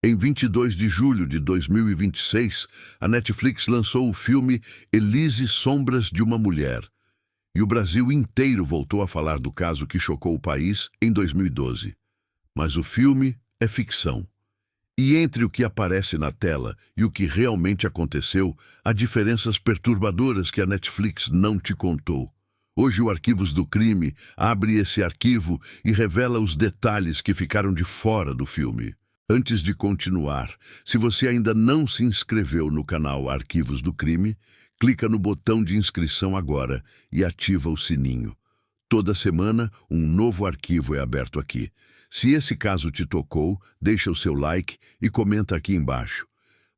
Em 22 de julho de 2026, a Netflix lançou o filme Elise Sombras de uma Mulher. E o Brasil inteiro voltou a falar do caso que chocou o país em 2012. Mas o filme é ficção. E entre o que aparece na tela e o que realmente aconteceu, há diferenças perturbadoras que a Netflix não te contou. Hoje o Arquivos do Crime abre esse arquivo e revela os detalhes que ficaram de fora do filme. Antes de continuar, se você ainda não se inscreveu no canal Arquivos do Crime, clica no botão de inscrição agora e ativa o sininho. Toda semana, um novo arquivo é aberto aqui. Se esse caso te tocou, deixa o seu like e comenta aqui embaixo.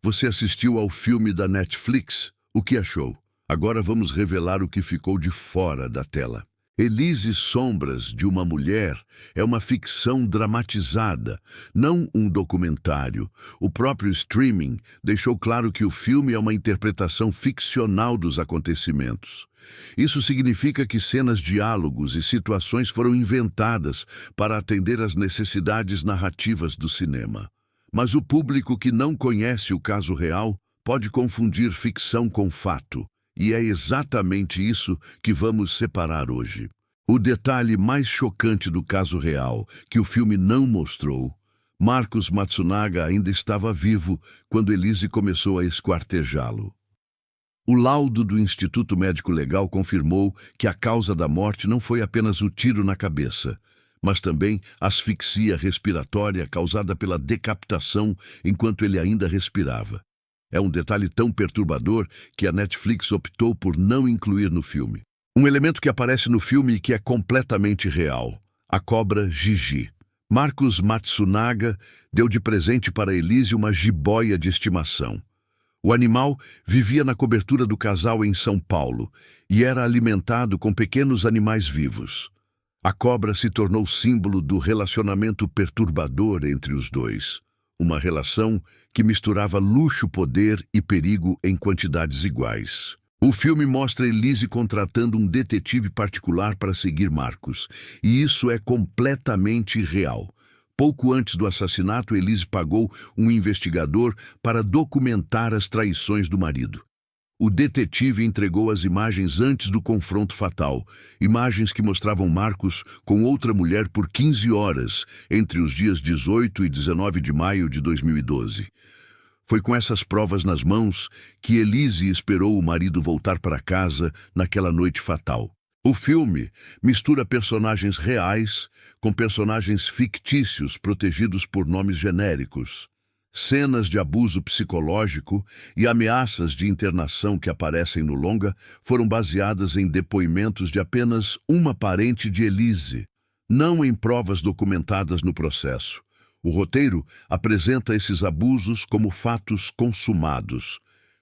Você assistiu ao filme da Netflix? O que achou? Agora vamos revelar o que ficou de fora da tela. Elise Sombras de uma Mulher é uma ficção dramatizada, não um documentário. O próprio streaming deixou claro que o filme é uma interpretação ficcional dos acontecimentos. Isso significa que cenas, diálogos e situações foram inventadas para atender às necessidades narrativas do cinema. Mas o público que não conhece o caso real pode confundir ficção com fato. E é exatamente isso que vamos separar hoje. O detalhe mais chocante do caso real, que o filme não mostrou: Marcos Matsunaga ainda estava vivo quando Elise começou a esquartejá-lo. O laudo do Instituto Médico Legal confirmou que a causa da morte não foi apenas o tiro na cabeça, mas também asfixia respiratória causada pela decapitação enquanto ele ainda respirava. É um detalhe tão perturbador que a Netflix optou por não incluir no filme. Um elemento que aparece no filme e que é completamente real: a cobra Gigi. Marcos Matsunaga deu de presente para Elise uma jiboia de estimação. O animal vivia na cobertura do casal em São Paulo e era alimentado com pequenos animais vivos. A cobra se tornou símbolo do relacionamento perturbador entre os dois. Uma relação que misturava luxo, poder e perigo em quantidades iguais. O filme mostra Elise contratando um detetive particular para seguir Marcos, e isso é completamente real. Pouco antes do assassinato, Elise pagou um investigador para documentar as traições do marido. O detetive entregou as imagens antes do confronto fatal, imagens que mostravam Marcos com outra mulher por 15 horas, entre os dias 18 e 19 de maio de 2012. Foi com essas provas nas mãos que Elise esperou o marido voltar para casa naquela noite fatal. O filme mistura personagens reais com personagens fictícios protegidos por nomes genéricos. Cenas de abuso psicológico e ameaças de internação que aparecem no longa foram baseadas em depoimentos de apenas uma parente de Elise, não em provas documentadas no processo. O roteiro apresenta esses abusos como fatos consumados,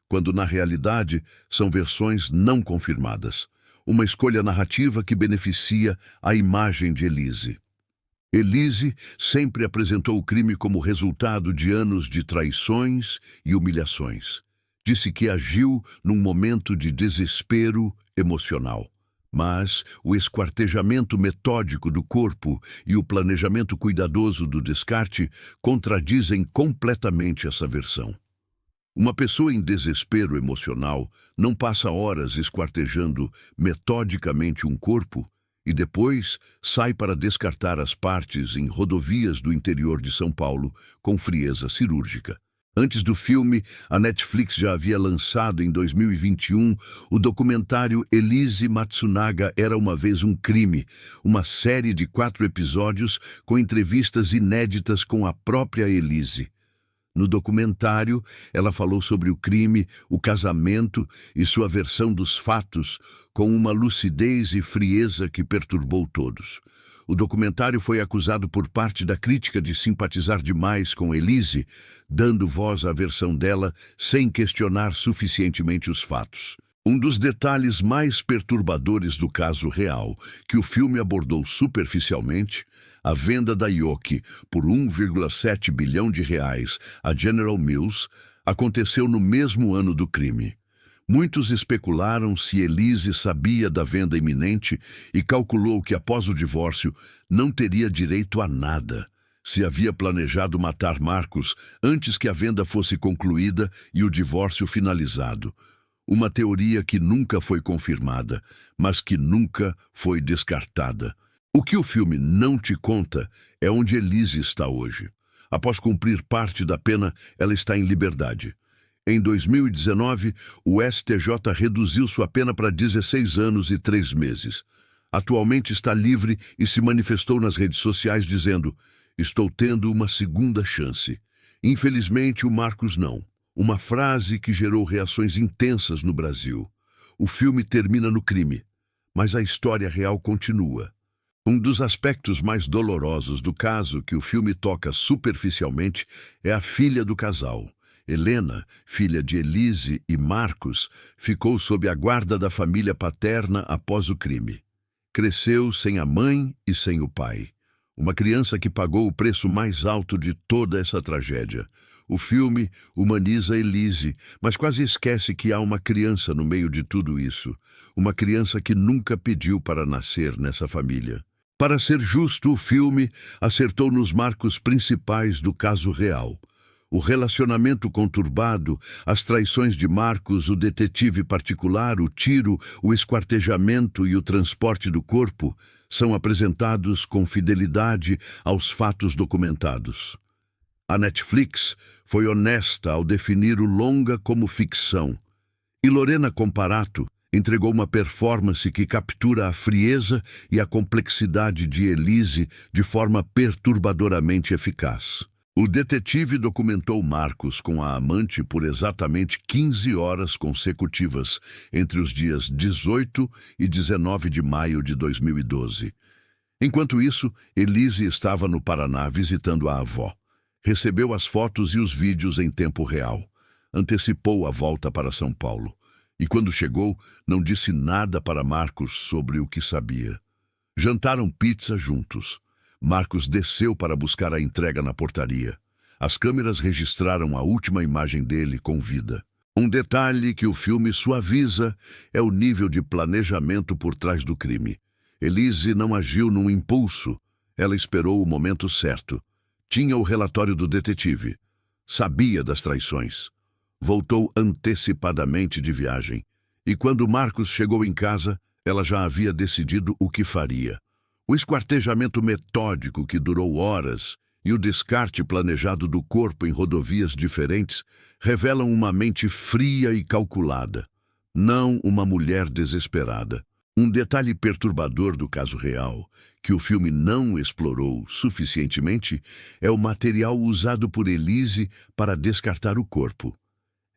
quando na realidade são versões não confirmadas. Uma escolha narrativa que beneficia a imagem de Elise. Elise sempre apresentou o crime como resultado de anos de traições e humilhações. Disse que agiu num momento de desespero emocional. Mas o esquartejamento metódico do corpo e o planejamento cuidadoso do descarte contradizem completamente essa versão. Uma pessoa em desespero emocional não passa horas esquartejando metodicamente um corpo e depois sai para descartar as partes em rodovias do interior de São Paulo com frieza cirúrgica. Antes do filme, a Netflix já havia lançado em 2021 o documentário Elise Matsunaga Era Uma Vez um Crime, uma série de 4 episódios com entrevistas inéditas com a própria Elise. No documentário, ela falou sobre o crime, o casamento e sua versão dos fatos com uma lucidez e frieza que perturbou todos. O documentário foi acusado por parte da crítica de simpatizar demais com Elise, dando voz à versão dela sem questionar suficientemente os fatos. Um dos detalhes mais perturbadores do caso real, que o filme abordou superficialmente, a venda da Yoki por 1,7 bilhão de reais a General Mills, aconteceu no mesmo ano do crime. Muitos especularam se Elise sabia da venda iminente e calculou que após o divórcio não teria direito a nada. se havia planejado matar Marcos antes que a venda fosse concluída e o divórcio finalizado. Uma teoria que nunca foi confirmada, mas que nunca foi descartada. O que o filme não te conta é onde Elise está hoje. Após cumprir parte da pena, ela está em liberdade. Em 2019, o STJ reduziu sua pena para 16 anos e 3 meses. Atualmente está livre e se manifestou nas redes sociais dizendo: "Estou tendo uma segunda chance." Infelizmente, o Marcos não. Uma frase que gerou reações intensas no Brasil. O filme termina no crime, mas a história real continua. Um dos aspectos mais dolorosos do caso que o filme toca superficialmente é a filha do casal. Helena, filha de Elise e Marcos, ficou sob a guarda da família paterna após o crime. Cresceu sem a mãe e sem o pai. Uma criança que pagou o preço mais alto de toda essa tragédia. O filme humaniza Elise, mas quase esquece que há uma criança no meio de tudo isso. Uma criança que nunca pediu para nascer nessa família. Para ser justo, o filme acertou nos marcos principais do caso real. O relacionamento conturbado, as traições de Marcos, o detetive particular, o tiro, o esquartejamento e o transporte do corpo são apresentados com fidelidade aos fatos documentados. A Netflix foi honesta ao definir o longa como ficção, e Lorena Comparato entregou uma performance que captura a frieza e a complexidade de Elise de forma perturbadoramente eficaz. O detetive documentou Marcos com a amante por exatamente 15 horas consecutivas, entre os dias 18 e 19 de maio de 2012. Enquanto isso, Elise estava no Paraná visitando a avó. Recebeu as fotos e os vídeos em tempo real. Antecipou a volta para São Paulo. E quando chegou, não disse nada para Marcos sobre o que sabia. Jantaram pizza juntos. Marcos desceu para buscar a entrega na portaria. As câmeras registraram a última imagem dele com vida. Um detalhe que o filme suaviza é o nível de planejamento por trás do crime. Elise não agiu num impulso. Ela esperou o momento certo. Tinha o relatório do detetive. Sabia das traições. Voltou antecipadamente de viagem. E quando Marcos chegou em casa, ela já havia decidido o que faria. O esquartejamento metódico que durou horas e o descarte planejado do corpo em rodovias diferentes revelam uma mente fria e calculada, não uma mulher desesperada. Um detalhe perturbador do caso real, que o filme não explorou suficientemente, é o material usado por Elise para descartar o corpo.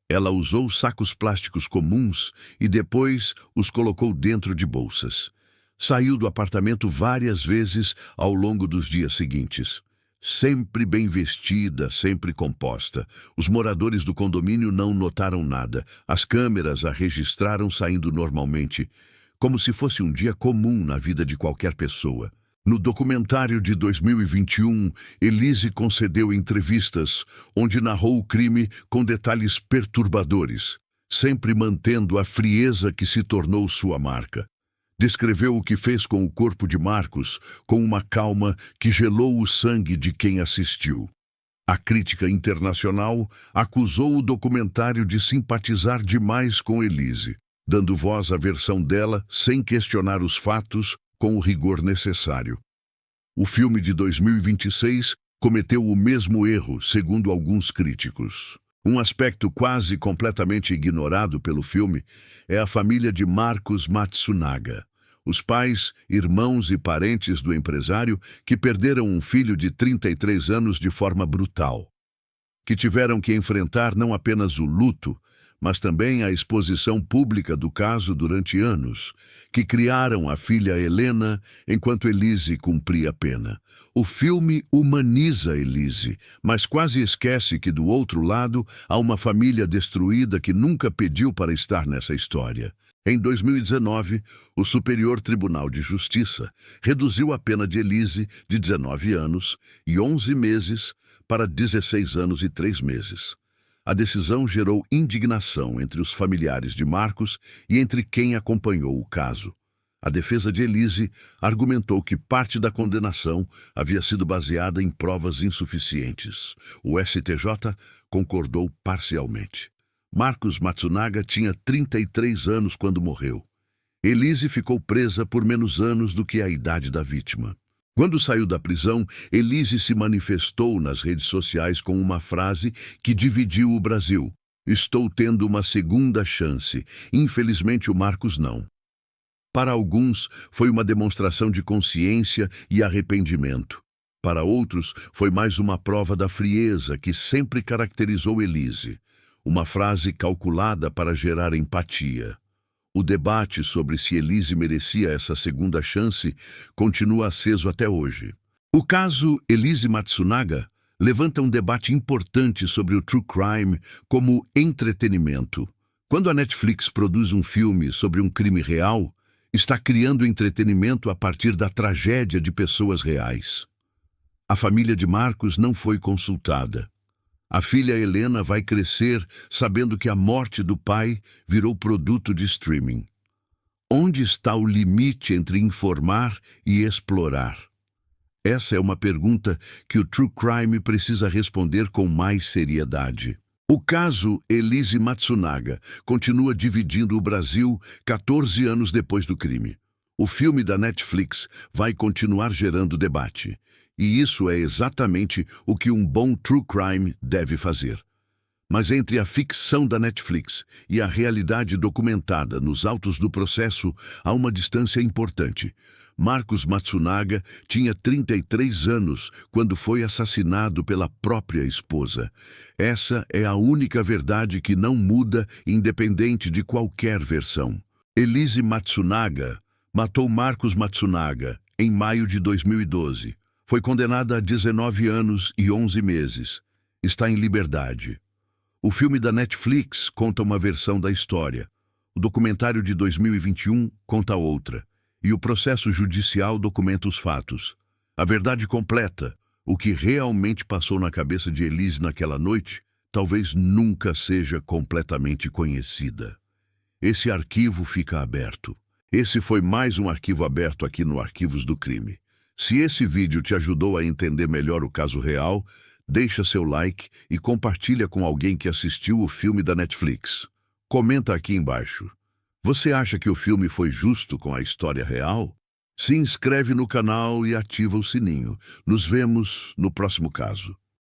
Ela usou sacos plásticos comuns e depois os colocou dentro de bolsas. Saiu do apartamento várias vezes ao longo dos dias seguintes. Sempre bem vestida, sempre composta. Os moradores do condomínio não notaram nada. As câmeras a registraram saindo normalmente, como se fosse um dia comum na vida de qualquer pessoa. No documentário de 2021, Elise concedeu entrevistas onde narrou o crime com detalhes perturbadores, sempre mantendo a frieza que se tornou sua marca. Descreveu o que fez com o corpo de Marcos com uma calma que gelou o sangue de quem assistiu. A crítica internacional acusou o documentário de simpatizar demais com Elise, dando voz à versão dela sem questionar os fatos com o rigor necessário. O filme de 2026 cometeu o mesmo erro, segundo alguns críticos. Um aspecto quase completamente ignorado pelo filme é a família de Marcos Matsunaga. Os pais, irmãos e parentes do empresário que perderam um filho de 33 anos de forma brutal. Que tiveram que enfrentar não apenas o luto, mas também a exposição pública do caso durante anos, que criaram a filha Helena enquanto Elise cumpria a pena. O filme humaniza Elise, mas quase esquece que do outro lado há uma família destruída que nunca pediu para estar nessa história. Em 2019, o Superior Tribunal de Justiça reduziu a pena de Elise de 19 anos e 11 meses para 16 anos e 3 meses. A decisão gerou indignação entre os familiares de Marcos e entre quem acompanhou o caso. A defesa de Elise argumentou que parte da condenação havia sido baseada em provas insuficientes. O STJ concordou parcialmente. Marcos Matsunaga tinha 33 anos quando morreu. Elise ficou presa por menos anos do que a idade da vítima. Quando saiu da prisão, Elise se manifestou nas redes sociais com uma frase que dividiu o Brasil. Estou tendo uma segunda chance. Infelizmente, o Marcos não. Para alguns, foi uma demonstração de consciência e arrependimento. Para outros, foi mais uma prova da frieza que sempre caracterizou Elise. Uma frase calculada para gerar empatia. O debate sobre se Elise merecia essa segunda chance continua aceso até hoje. O caso Elise Matsunaga levanta um debate importante sobre o true crime como entretenimento. Quando a Netflix produz um filme sobre um crime real, está criando entretenimento a partir da tragédia de pessoas reais. A família de Marcos não foi consultada. A filha Helena vai crescer sabendo que a morte do pai virou produto de streaming. Onde está o limite entre informar e explorar? Essa é uma pergunta que o true crime precisa responder com mais seriedade. O caso Elise Matsunaga continua dividindo o Brasil 14 anos depois do crime. O filme da Netflix vai continuar gerando debate. E isso é exatamente o que um bom true crime deve fazer. Mas entre a ficção da Netflix e a realidade documentada nos autos do processo, há uma distância importante. Marcos Matsunaga tinha 33 anos quando foi assassinado pela própria esposa. Essa é a única verdade que não muda, independente de qualquer versão. Elise Matsunaga matou Marcos Matsunaga em maio de 2012. Foi condenada a 19 anos e 11 meses. Está em liberdade. O filme da Netflix conta uma versão da história. O documentário de 2021 conta outra. E o processo judicial documenta os fatos. A verdade completa, o que realmente passou na cabeça de Elise naquela noite, talvez nunca seja completamente conhecida. Esse arquivo fica aberto. Esse foi mais um arquivo aberto aqui no Arquivos do Crime. Se esse vídeo te ajudou a entender melhor o caso real, deixa seu like e compartilha com alguém que assistiu o filme da Netflix. Comenta aqui embaixo. Você acha que o filme foi justo com a história real? Se inscreve no canal e ativa o sininho. Nos vemos no próximo caso.